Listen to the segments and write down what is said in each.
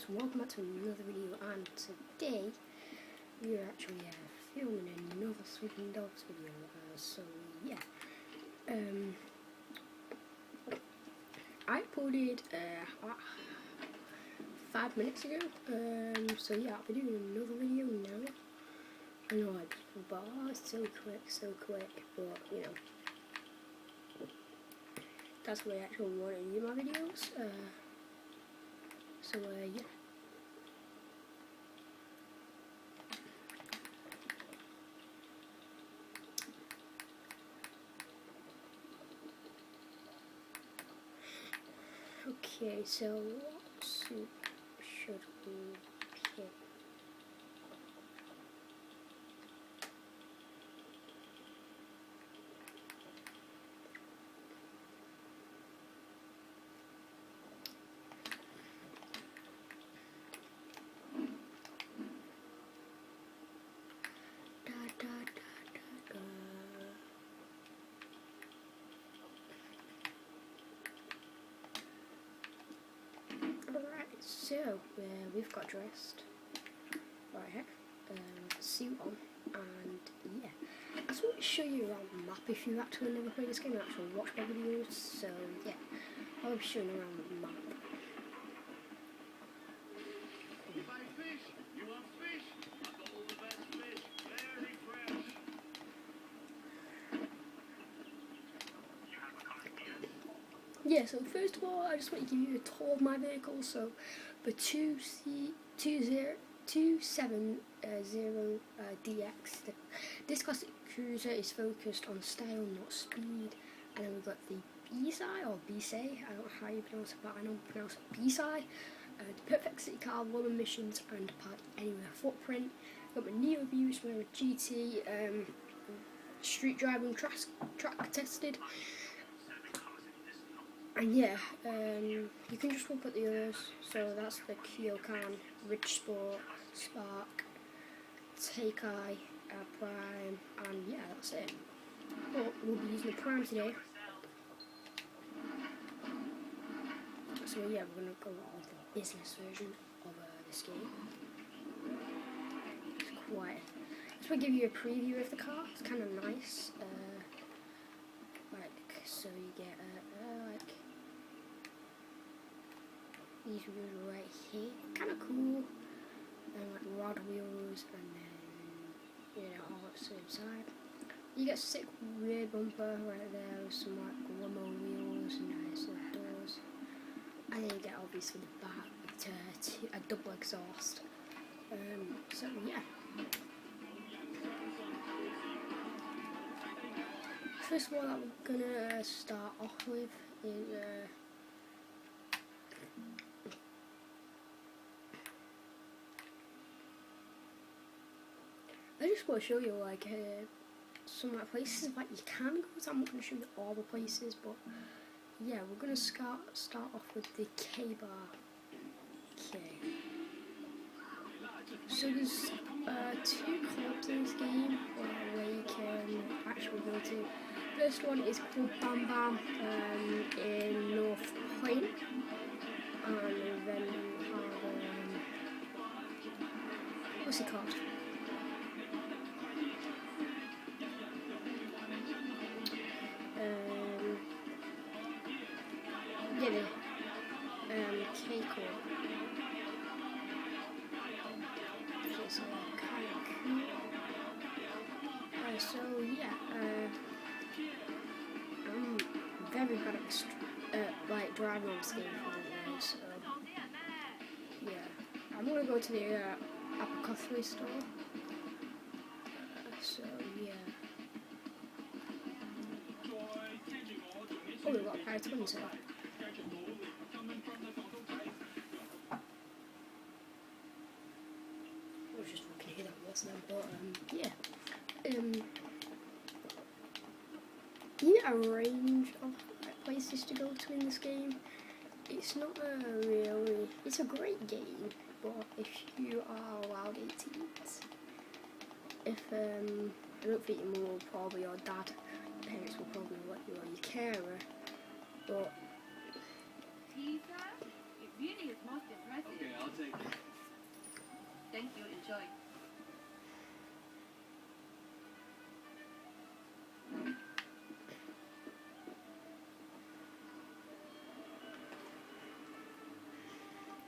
and welcome back to another video, and today we are actually filming another Sleeping Dogs video. I uploaded 5 minutes ago, I'll be doing another video now. I know it's so quick, but you know, that's what I actually want to do my videos. Yeah. Okay, so what suit should we pick? So we've got dressed right here, suit on, and yeah, I just want to show you around the map if you actually never played this game and actually watch my videos. So yeah, I'll be showing around the map. Yeah, so first of all, I just want to give you a tour of my vehicle. So the 2770DX, this classic cruiser is focused on style, not speed. And then we've got the B-side, or B-say, I don't know how you pronounce it, but I know you pronounce it B-side. The perfect city car, low emissions and park anywhere footprint. Got my Neo Views, my GT, street driving track tested. And yeah, you can just look at the others. So that's the Kyokan, Ridge Sport, Spark, Take-Eye, Prime, and yeah, that's it. But we'll be using the Prime today. So yeah, we're going to go with the business version of this game. It's quite... Just want to give you a preview of the car. It's kind of nice. So you get these wheels right here, kind of cool, and like rod wheels, and then all at the same side. You get sick rear bumper right there with some like Grummo wheels and nice little doors, and then you get obviously the back with a double exhaust. So yeah. First of all that we're gonna start off with is I just want to show you like some like places like you can go to. I'm not going to show you all the places, but yeah, we're going to start off with the K-Bar. Okay. So there's 2 clubs in this game where you can actually go to. First one is called Bam Bam in North Point, and then you have what's it called? K-Corp. Which is kind of cool. So yeah, I'm very bad at like driving on this game for the way, so yeah, I'm gonna go to the Apothecary store. So yeah. Oh, we've got a pair of twins here. I was just looking here, that wasn't them, but yeah. You get a range of places to go to in this game. It's not it's a great game, but if you are allowed 18s, I don't think your mum will probably, or dad, parents will probably let you, or your carer, but It really is most impressive. Okay, I'll take it. Thank you. Enjoy.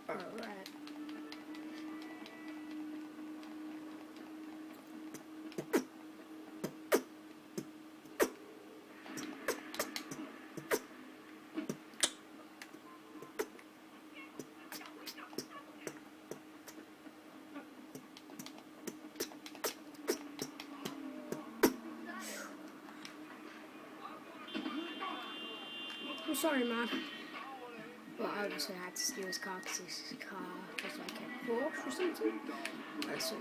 Alright. I'm sorry, man. But I obviously had to steal his car because his car was like a Porsche or something. So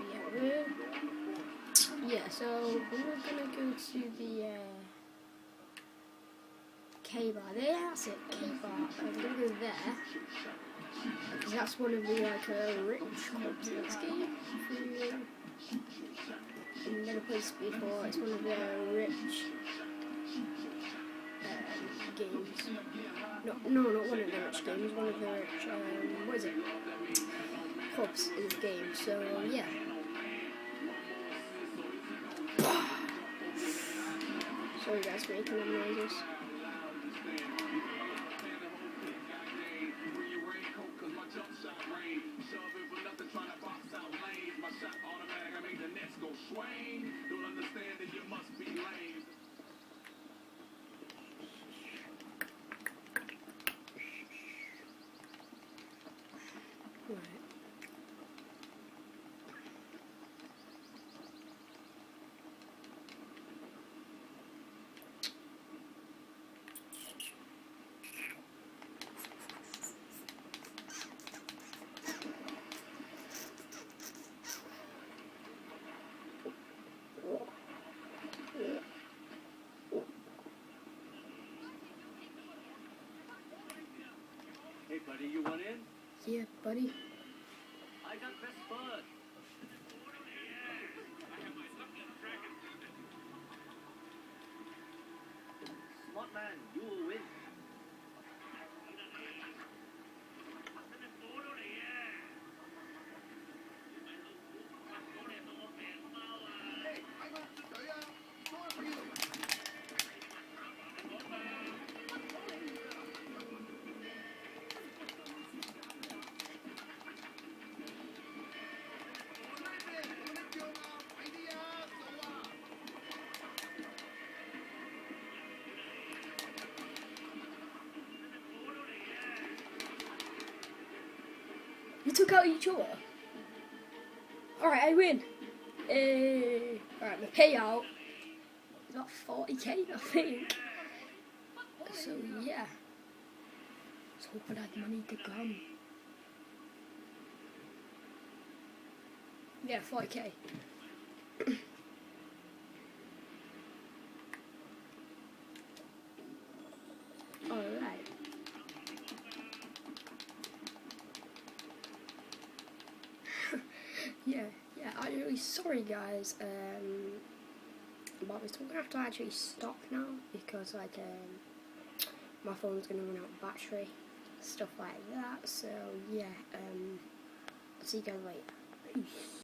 so we're gonna go to the K-bar. There, that's it, K-bar. I'm gonna go there. Because that's one of the rich clubs in this game. I've never played this before. It's one of the rich games. No, not one of the rich games. One of the rich, what is it? Clubs in the game. So yeah. Sorry guys for making them noises. Hey, buddy, you want in? Yeah, buddy. I got best bud. Smart man, you will win. You took out each other. Alright, I win. Alright, the payout is about 40k, I think. So yeah. Let's hope for that money to come. Yeah, 40k. Alright. yeah, I'm really sorry guys, about this. I'm gonna have to actually stop now because my phone's gonna run out of battery, stuff like that. So yeah, I'll see you guys later. Peace.